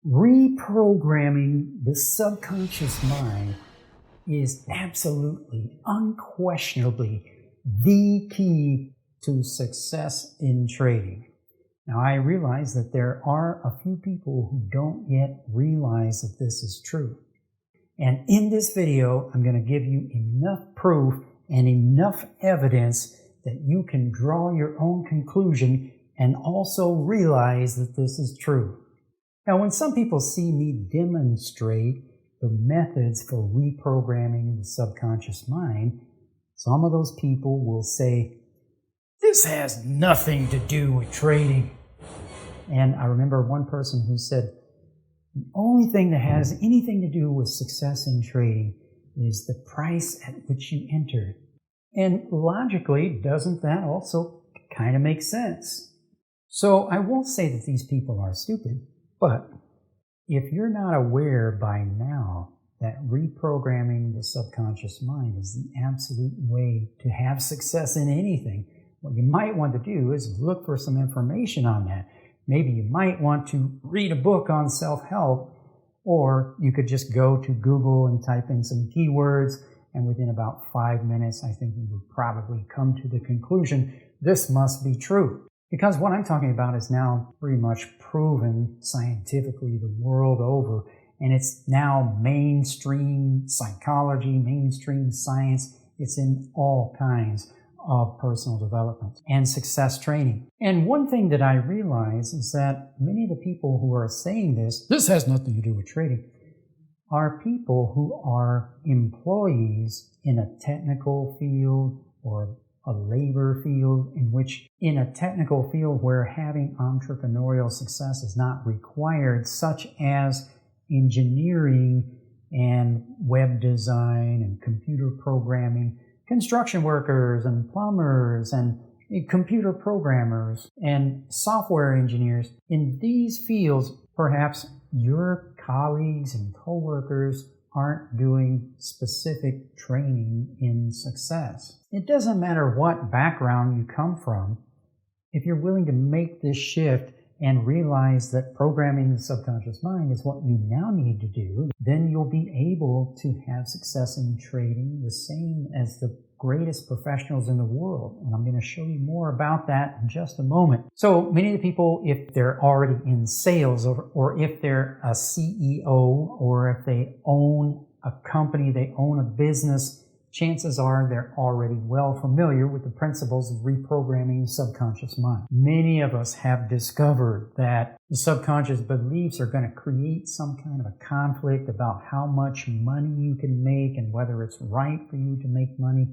Reprogramming the subconscious mind is absolutely, unquestionably the key to success in trading. Now, I realize that there are a few people who don't yet realize that this is true. And in this video, I'm going to give you enough proof and enough evidence that you can draw your own conclusion and also realize that this is true. Now, when some people see me demonstrate the methods for reprogramming the subconscious mind, some of those people will say, "This has nothing to do with trading." And I remember one person who said, "The only thing that has anything to do with success in trading is the price at which you entered." And logically, doesn't that also kind of make sense? So I won't say that these people are stupid, but if you're not aware by now that reprogramming the subconscious mind is the absolute way to have success in anything, what you might want to do is look for some information on that. Maybe you might want to read a book on self-help, or you could just go to Google and type in some keywords, and within about 5 minutes, I think you would probably come to the conclusion, this must be true. Because what I'm talking about is now pretty much proven scientifically the world over, and it's now mainstream psychology, mainstream science. It's in all kinds of personal development and success training. And one thing that I realize is that many of the people who are saying this has nothing to do with trading, are people who are employees in a technical field or a labor field, in which in a technical field where having entrepreneurial success is not required, such as engineering and web design and computer programming, construction workers and plumbers and computer programmers and software engineers. In these fields, perhaps your colleagues and coworkers aren't doing specific training in success. It doesn't matter what background you come from. If you're willing to make this shift and realize that programming the subconscious mind is what you now need to do, then you'll be able to have success in trading the same as the greatest professionals in the world. And I'm going to show you more about that in just a moment. So many of the people, if they're already in sales or if they're a CEO or if they own a company, they own a business, chances are they're already well familiar with the principles of reprogramming the subconscious mind. Many of us have discovered that the subconscious beliefs are going to create some kind of a conflict about how much money you can make and whether it's right for you to make money.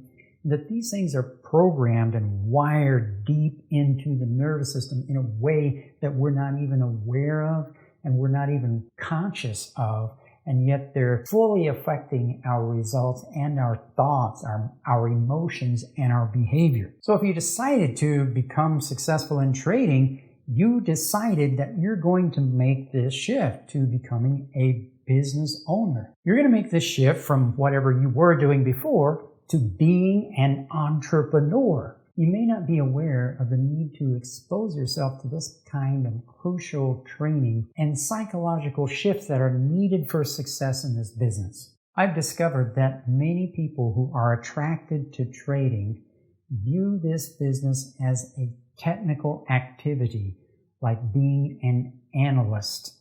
That these things are programmed and wired deep into the nervous system in a way that we're not even aware of and we're not even conscious of. And yet they're fully affecting our results and our thoughts, our emotions, and our behavior. So if you decided to become successful in trading, you decided that you're going to make this shift to becoming a business owner. You're going to make this shift from whatever you were doing before to being an entrepreneur. You may not be aware of the need to expose yourself to this kind of crucial training and psychological shifts that are needed for success in this business. I've discovered that many people who are attracted to trading view this business as a technical activity, like being an analyst.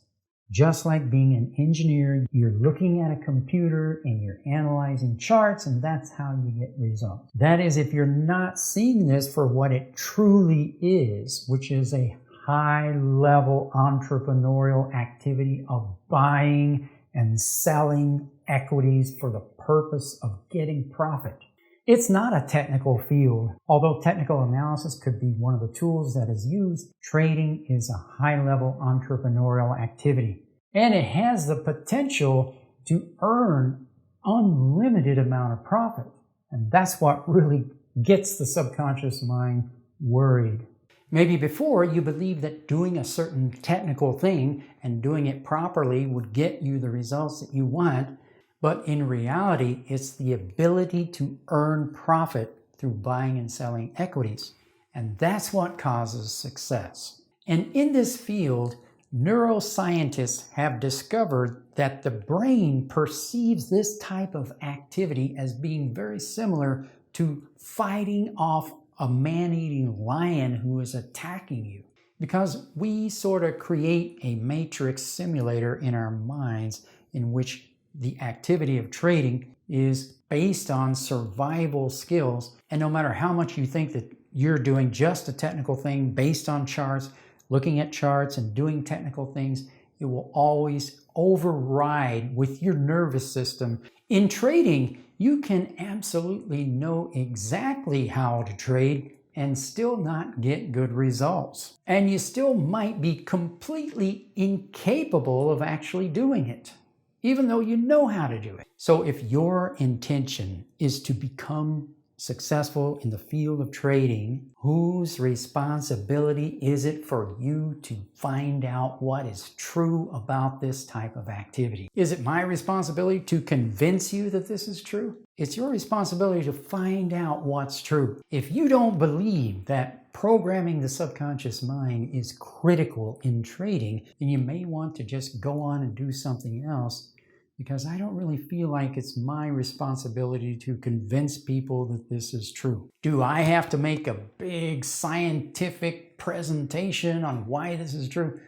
Just like being an engineer, you're looking at a computer and you're analyzing charts, and that's how you get results. That is, if you're not seeing this for what it truly is, which is a high-level entrepreneurial activity of buying and selling equities for the purpose of getting profit. It's not a technical field. Although technical analysis could be one of the tools that is used, trading is a high-level entrepreneurial activity. And it has the potential to earn unlimited amount of profit. And that's what really gets the subconscious mind worried. Maybe before you believed that doing a certain technical thing and doing it properly would get you the results that you want. But in reality, it's the ability to earn profit through buying and selling equities. And that's what causes success. And in this field, Neuroscientists have discovered that the brain perceives this type of activity as being very similar to fighting off a man-eating lion who is attacking you. Because we sort of create a matrix simulator in our minds in which the activity of trading is based on survival skills. And no matter how much you think that you're doing just a technical thing based on charts, looking at charts and doing technical things, it will always override with your nervous system. In trading, you can absolutely know exactly how to trade and still not get good results. And you still might be completely incapable of actually doing it, even though you know how to do it. So if your intention is to become successful in the field of trading, whose responsibility is it for you to find out what is true about this type of activity? Is it my responsibility to convince you that this is true? It's your responsibility to find out what's true. If you don't believe that programming the subconscious mind is critical in trading, then you may want to just go on and do something else, because I don't really feel like it's my responsibility to convince people that this is true. Do I have to make a big scientific presentation on why this is true,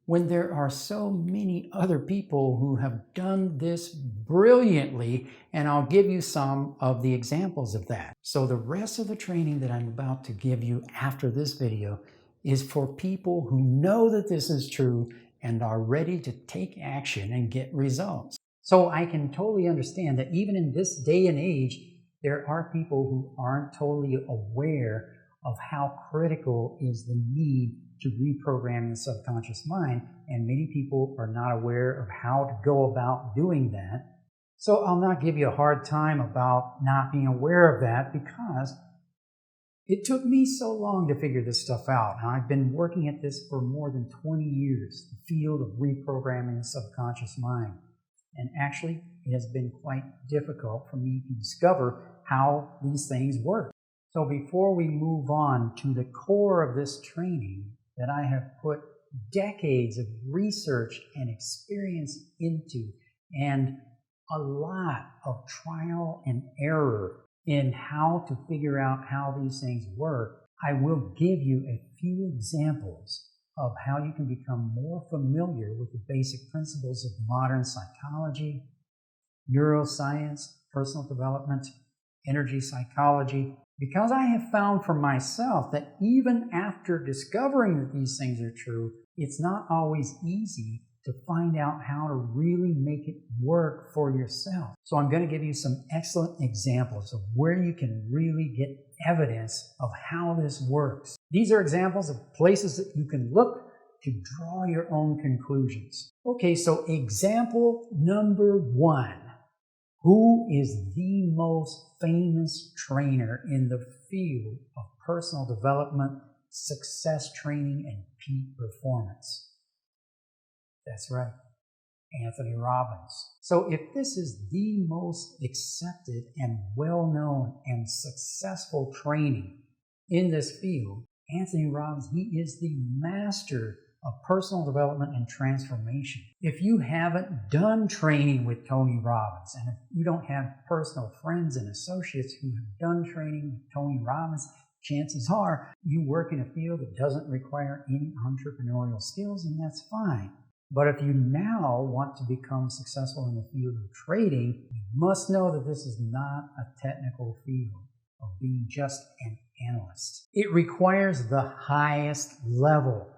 when there are so many other people who have done this brilliantly? And I'll give you some of the examples of that. So the rest of the training that I'm about to give you after this video is for people who know that this is true and are ready to take action and get results. So I can totally understand that even in this day and age, there are people who aren't totally aware of how critical is the need to reprogram the subconscious mind, and many people are not aware of how to go about doing that. So I'll not give you a hard time about not being aware of that, because it took me so long to figure this stuff out. Now, I've been working at this for more than 20 years, the field of reprogramming the subconscious mind. And actually, it has been quite difficult for me to discover how these things work. So before we move on to the core of this training that I have put decades of research and experience into, and a lot of trial and error in how to figure out how these things work, I will give you a few examples of how you can become more familiar with the basic principles of modern psychology, neuroscience, personal development, energy psychology, because I have found for myself that even after discovering that these things are true, it's not always easy to find out how to really make it work for yourself. So I'm going to give you some excellent examples of where you can really get evidence of how this works. These are examples of places that you can look to draw your own conclusions. Okay, so example number 1. Who is the most famous trainer in the field of personal development, success training, and peak performance? That's right, Anthony Robbins. So if this is the most accepted and well-known and successful training in this field, Anthony Robbins, he is the master of personal development and transformation. If you haven't done training with Tony Robbins, and if you don't have personal friends and associates who have done training with Tony Robbins, chances are you work in a field that doesn't require any entrepreneurial skills, and that's fine. But if you now want to become successful in the field of trading, you must know that this is not a technical field of being just an analyst. It requires the highest level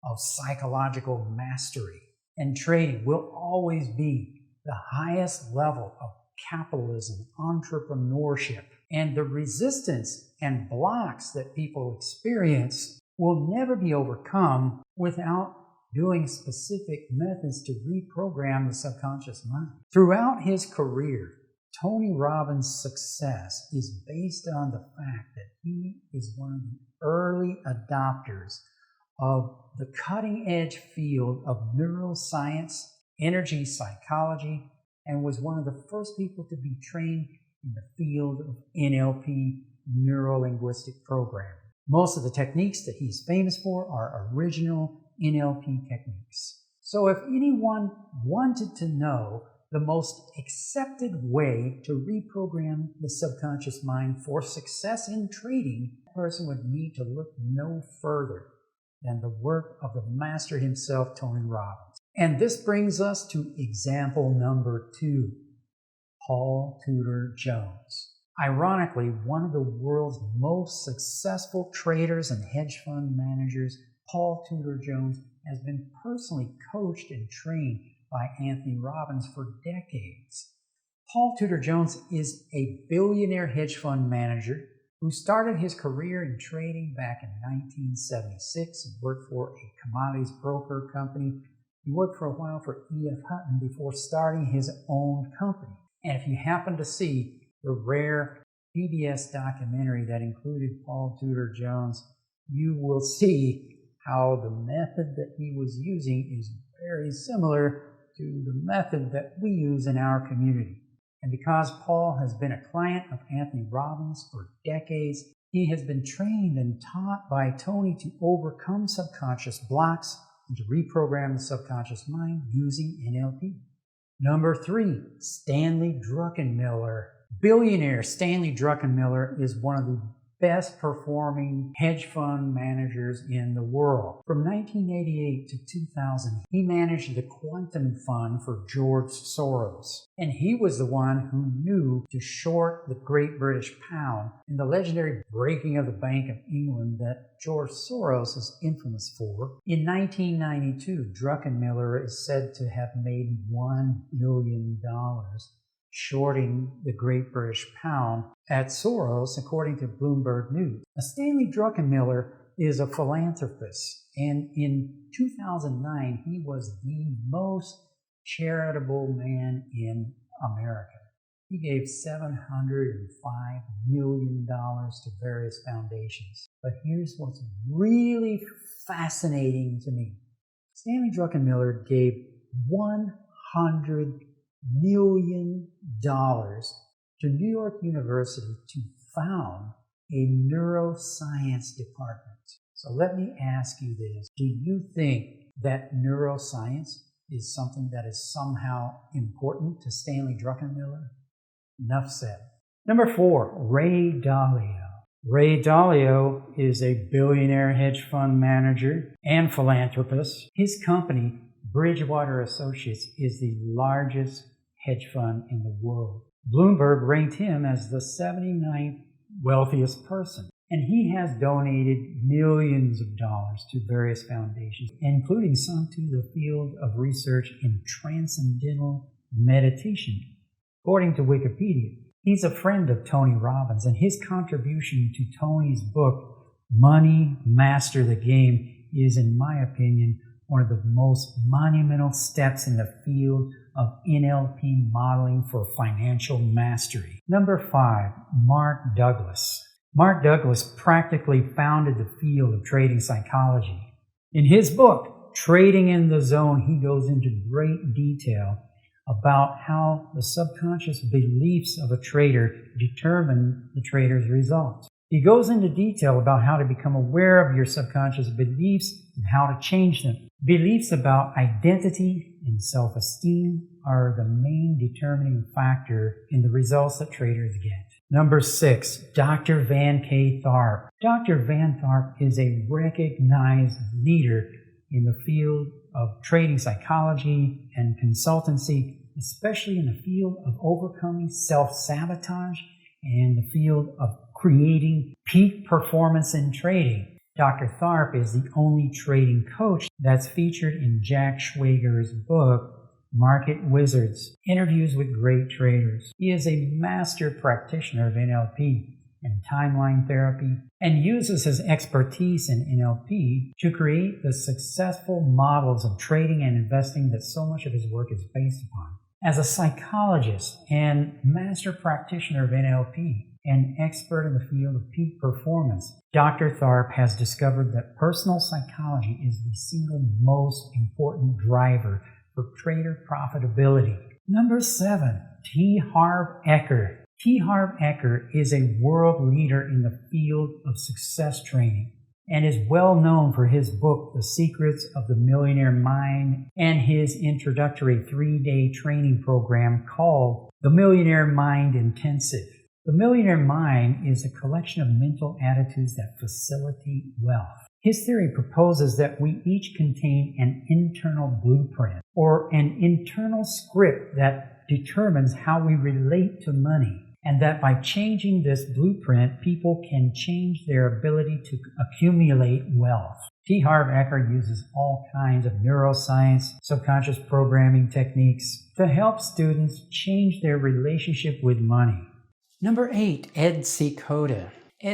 of psychological mastery. And trading will always be the highest level of capitalism, entrepreneurship. And the resistance and blocks that people experience will never be overcome without doing specific methods to reprogram the subconscious mind. Throughout his career, Tony Robbins' success is based on the fact that he is one of the early adopters of the cutting-edge field of neuroscience, energy psychology, and was one of the first people to be trained in the field of NLP, neuro-linguistic programming. Most of the techniques that he's famous for are original NLP techniques. So if anyone wanted to know the most accepted way to reprogram the subconscious mind for success in trading, the person would need to look no further than the work of the master himself, Tony Robbins. And this brings us to example number 2, Paul Tudor Jones. Ironically, one of the world's most successful traders and hedge fund managers, Paul Tudor Jones, has been personally coached and trained by Anthony Robbins for decades. Paul Tudor Jones is a billionaire hedge fund manager who started his career in trading back in 1976. He worked for a commodities broker company. He worked for a while for E.F. Hutton before starting his own company. And if you happen to see the rare PBS documentary that included Paul Tudor Jones, you will see how the method that he was using is very similar to the method that we use in our community. And because Paul has been a client of Anthony Robbins for decades, he has been trained and taught by Tony to overcome subconscious blocks and to reprogram the subconscious mind using NLP. Number 3, Stanley Druckenmiller. Billionaire Stanley Druckenmiller is one of the best performing hedge fund managers in the world. From 1988 to 2000, he managed the Quantum Fund for George Soros. And he was the one who knew to short the Great British Pound in the legendary breaking of the Bank of England that George Soros is infamous for. In 1992, Druckenmiller is said to have made $1 billion shorting the Great British Pound at Soros, according to Bloomberg News. Now, Stanley Druckenmiller is a philanthropist, and in 2009, he was the most charitable man in America. He gave $705 million to various foundations. But here's what's really fascinating to me. Stanley Druckenmiller gave $100 million to New York University to found a neuroscience department. So let me ask you this. Do you think that neuroscience is something that is somehow important to Stanley Druckenmiller? Enough said. Number 4, Ray Dalio. Ray Dalio is a billionaire hedge fund manager and philanthropist. His company, Bridgewater Associates, is the largest hedge fund in the world. Bloomberg ranked him as the 79th wealthiest person, and he has donated millions of dollars to various foundations, including some to the field of research in transcendental meditation. According to Wikipedia, he's a friend of Tony Robbins, and his contribution to Tony's book, Money, Master the Game, is, in my opinion, one of the most monumental steps in the field of NLP modeling for financial mastery. Number 5, Mark Douglas. Mark Douglas practically founded the field of trading psychology. In his book, Trading in the Zone, he goes into great detail about how the subconscious beliefs of a trader determine the trader's results. He goes into detail about how to become aware of your subconscious beliefs and how to change them. Beliefs about identity and self-esteem are the main determining factor in the results that traders get. Number 6, Dr. K Tharp. Dr. Van Tharp is a recognized leader in the field of trading psychology and consultancy, especially in the field of overcoming self-sabotage and the field of creating peak performance in trading. Dr. Tharp is the only trading coach that's featured in Jack Schwager's book, Market Wizards, Interviews with Great Traders. He is a master practitioner of NLP and timeline therapy and uses his expertise in NLP to create the successful models of trading and investing that so much of his work is based upon. As a psychologist and master practitioner of NLP, an expert in the field of peak performance, Dr. Tharp has discovered that personal psychology is the single most important driver for trader profitability. Number 7, T. Harv Eker. T. Harv Eker is a world leader in the field of success training. and is well known for his book, The Secrets of the Millionaire Mind, and his introductory 3-day training program called The Millionaire Mind Intensive. The Millionaire Mind is a collection of mental attitudes that facilitate wealth. His theory proposes that we each contain an internal blueprint or an internal script that determines how we relate to money, and that by changing this blueprint, people can change their ability to accumulate wealth. Harvecker uses all kinds of neuroscience, subconscious programming techniques to help students change their relationship with money. Number 8, C Koto.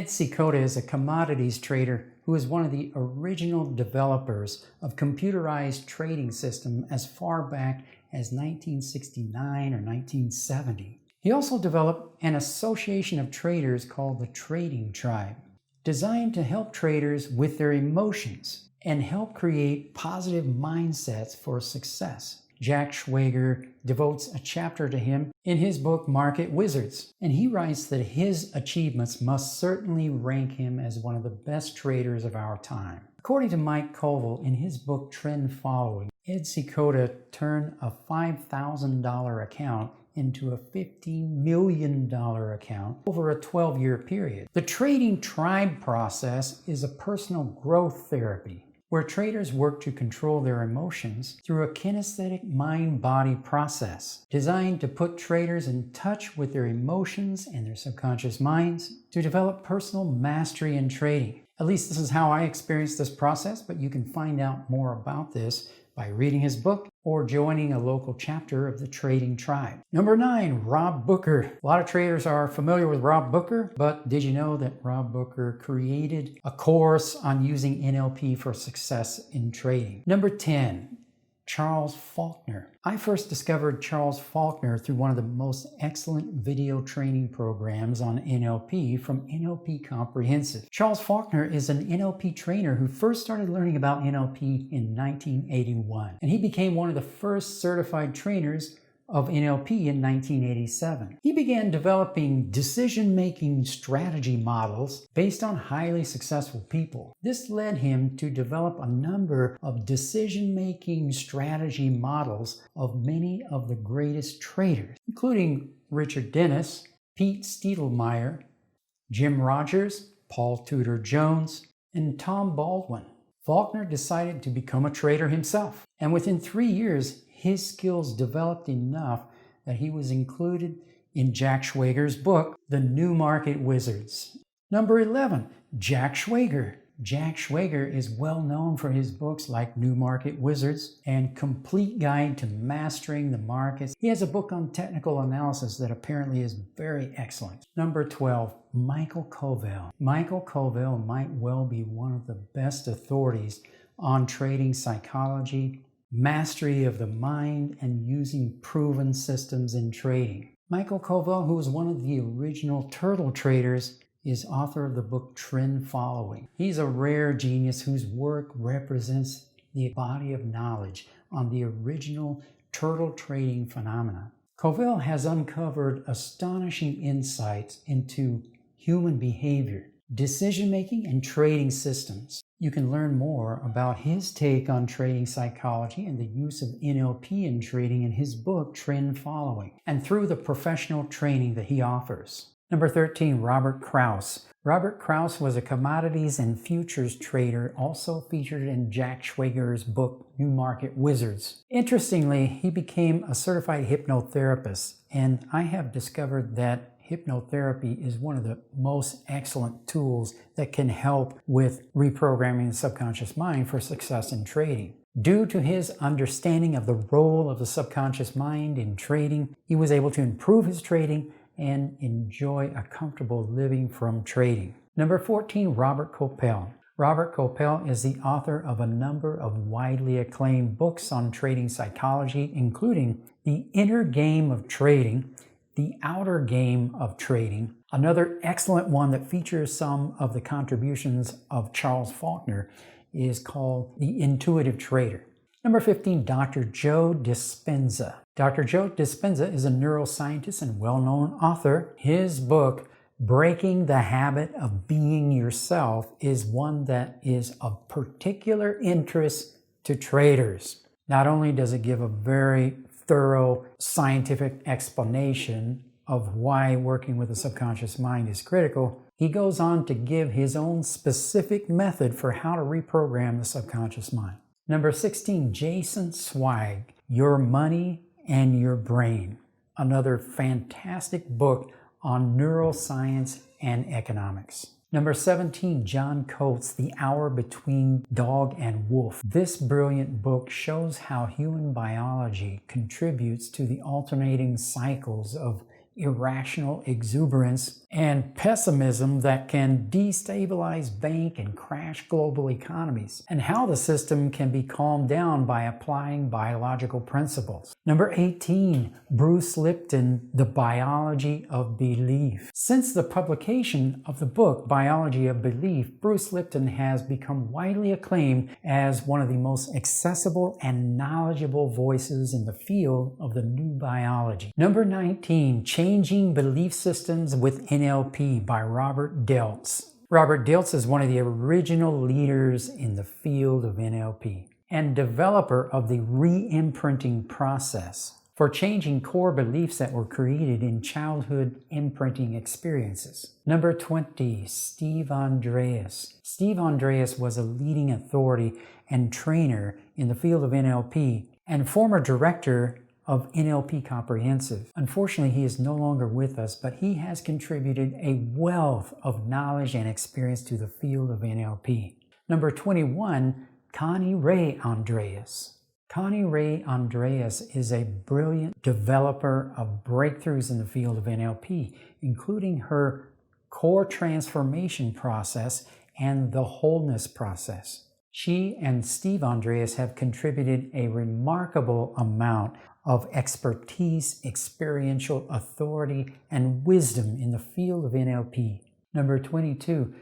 C Koto is a commodities trader who is one of the original developers of computerized trading system as far back as 1969 or 1970. He also developed an association of traders called the Trading Tribe, designed to help traders with their emotions and help create positive mindsets for success. Jack Schwager devotes a chapter to him in his book Market Wizards, and he writes that his achievements must certainly rank him as one of the best traders of our time. According to Mike Covell in his book Trend Following, C Koto turned a $5,000 account into a $15 million account over a 12-year period. The Trading Tribe process is a personal growth therapy where traders work to control their emotions through a kinesthetic mind-body process designed to put traders in touch with their emotions and their subconscious minds to develop personal mastery in trading. At least this is how I experienced this process, but you can find out more about this by reading his book or joining a local chapter of the Trading Tribe. Number 9, Rob Booker. A lot of traders are familiar with Rob Booker, but did you know that Rob Booker created a course on using NLP for success in trading? Number 10, Charles Faulkner. I first discovered Charles Faulkner through one of the most excellent video training programs on NLP from NLP Comprehensive. Charles Faulkner is an NLP trainer who first started learning about NLP in 1981, and he became one of the first certified trainers of NLP in 1987. He began developing decision-making strategy models based on highly successful people. This led him to develop a number of decision-making strategy models of many of the greatest traders, including Richard Dennis, Pete Stiedelmeier, Jim Rogers, Paul Tudor Jones, and Tom Baldwin. Faulkner decided to become a trader himself, and within 3 years, his skills developed enough that he was included in Jack Schwager's book, The New Market Wizards. Number 11, Jack Schwager. Jack Schwager is well known for his books like New Market Wizards and Complete Guide to Mastering the Markets. He has a book on technical analysis that apparently is very excellent. Number 12, Michael Covell. Michael Covell might well be one of the best authorities on trading psychology, mastery of the mind, and using proven systems in trading. Michael Covell, who was one of the original turtle traders, is author of the book Trend Following. He's a rare genius whose work represents the body of knowledge on the original turtle trading phenomena. Covell has uncovered astonishing insights into human behavior, decision-making, and trading systems. You can learn more about his take on trading psychology and the use of NLP in trading in his book, Trend Following, and through the professional training that he offers. Number 13, Robert Krauss. Robert Krauss was a commodities and futures trader, also featured in Jack Schwager's book, New Market Wizards. Interestingly, he became a certified hypnotherapist, and I have discovered that hypnotherapy is one of the most excellent tools that can help with reprogramming the subconscious mind for success in trading. Due to his understanding of the role of the subconscious mind in trading, he was able to improve his trading and enjoy a comfortable living from trading. Number 14, Robert Coppell. Robert Coppell is the author of a number of widely acclaimed books on trading psychology, including The Inner Game of Trading, The Outer Game of Trading. Another excellent one that features some of the contributions of Charles Faulkner is called The Intuitive Trader. Number 15, Dr. Joe Dispenza. Dr. Joe Dispenza is a neuroscientist and well-known author. His book, Breaking the habit of being yourself is one that is of particular interest to traders. Not only does it give a very thorough scientific explanation of why working with the subconscious mind is critical, he goes on to give his own specific method for how to reprogram the subconscious mind. Number 16, Jason Zweig, Your Money and Your Brain. Another fantastic book on neuroscience and economics. Number 17, John Coates, The Hour Between Dog and Wolf. This brilliant book shows how human biology contributes to the alternating cycles of irrational exuberance and pessimism that can destabilize bank and crash global economies, and how the system can be calmed down by applying biological principles. Number 18, Bruce Lipton, The Biology of Belief. Since the publication of the book Biology of Belief, Bruce Lipton has become widely acclaimed as one of the most accessible and knowledgeable voices in the field of the new biology. Number 19, Changing Belief Systems with NLP by Robert Dilts. Robert Dilts is one of the original leaders in the field of NLP and developer of the re-imprinting process for changing core beliefs that were created in childhood imprinting experiences. Number 20, Steve Andreas. Steve Andreas was a leading authority and trainer in the field of NLP and former director of NLP Comprehensive. Unfortunately, he is no longer with us, but he has contributed a wealth of knowledge and experience to the field of NLP. Number 21, Connie Ray Andrade. Connie Ray Andrade is a brilliant developer of breakthroughs in the field of NLP, including her core transformation process and the wholeness process. She and Steve Andreas have contributed a remarkable amount of expertise, experiential authority, and wisdom in the field of NLP. Number 22,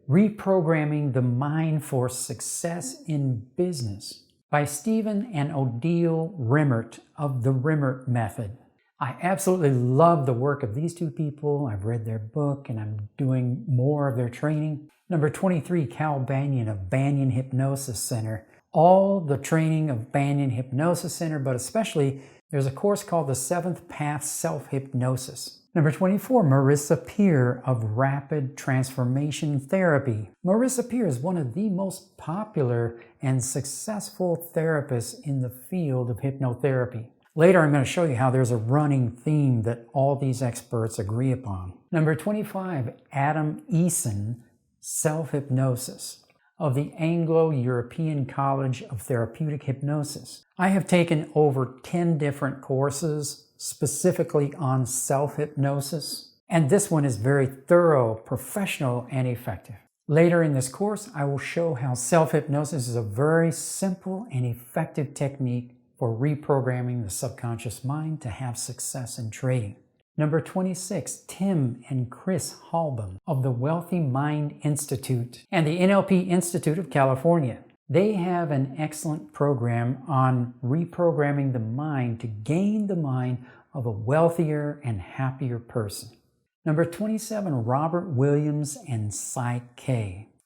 Reprogramming the Mind for Success in Business by Stephen and Odile Rimmert of the Rimmert Method. I absolutely love the work of these two people. I've read their book and I'm doing more of their training. Number 23, Calbanyan of Banyan Hypnosis Center. All the training of Banyan Hypnosis Center, but especially there's a course called the Seventh Path Self-Hypnosis. Number 24, Marissa Peer of Rapid Transformation Therapy. Marissa Peer is one of the most popular and successful therapists in the field of hypnotherapy. Later, I'm going to show you how there's a running theme that all these experts agree upon. Number 25, Adam Eason, Self-Hypnosis of the Anglo-European College of Therapeutic Hypnosis. I have taken over 10 different courses specifically on self-hypnosis, and this one is very thorough, professional, and effective. Later in this course, I will show how self-hypnosis is a very simple and effective technique for reprogramming the subconscious mind to have success in trading. Number 26, Tim and Chris Halbam of the Wealthy Mind Institute and the NLP Institute of California. They have an excellent program on reprogramming the mind to gain the mind of a wealthier and happier person. Number 27, Robert Williams and Psych.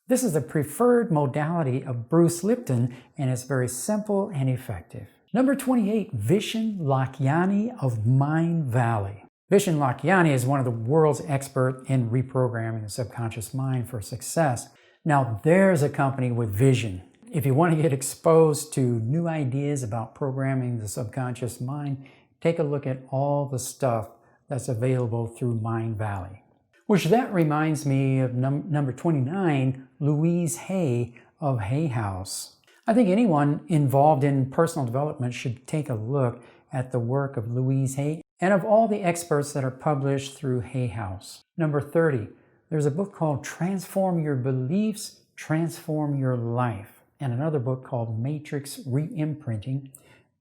This is the preferred modality of Bruce Lipton and it's very simple and effective. Number 28, Vishen Lakyani of Mind Valley. Vishen Lakyani is one of the world's experts in reprogramming the subconscious mind for success. Now there's a company with vision. If you want to get exposed to new ideas about programming the subconscious mind, take a look at all the stuff that's available through Mind Valley. Which that reminds me of number 29, Louise Hay of Hay House. I think anyone involved in personal development should take a look at the work of Louise Hay and of all the experts that are published through Hay House. Number 30, there's a book called Transform Your Beliefs, Transform Your Life, and another book called Matrix Re-Imprinting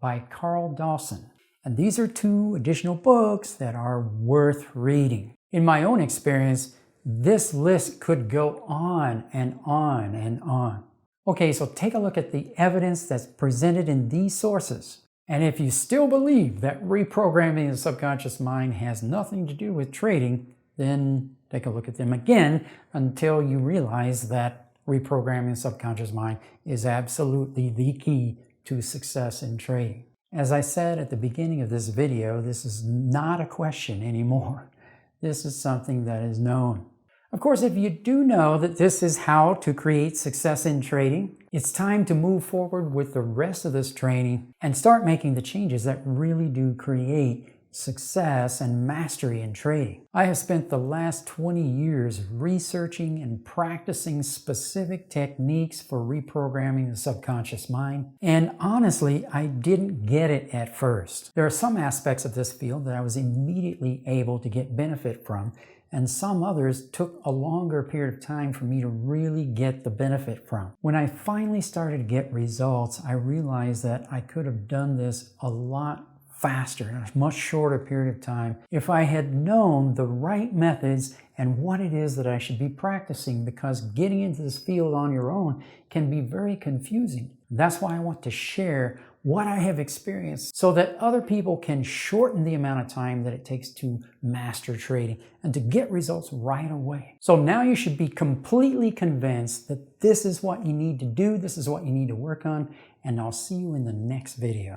by Karl Dawson. And these are two additional books that are worth reading. In my own experience, this list could go on and on and on. Okay, so take a look at the evidence that's presented in these sources. And if you still believe that reprogramming the subconscious mind has nothing to do with trading, then take a look at them again until you realize that reprogramming the subconscious mind is absolutely the key to success in trading. As I said at the beginning of this video, this is not a question anymore. This is something that is known. Of course, if you do know that this is how to create success in trading, it's time to move forward with the rest of this training and start making the changes that really do create success and mastery in trading. I have spent the last 20 years researching and practicing specific techniques for reprogramming the subconscious mind, and honestly, I didn't get it at first. There are some aspects of this field that I was immediately able to get benefit from, and some others took a longer period of time for me to really get the benefit from. When I finally started to get results, I realized that I could have done this a lot faster in a much shorter period of time if I had known the right methods and what it is that I should be practicing, because getting into this field on your own can be very confusing. That's why I want to share what I have experienced so that other people can shorten the amount of time that it takes to master trading and to get results right away. So now you should be completely convinced that this is what you need to do, this is what you need to work on, and I'll see you in the next video.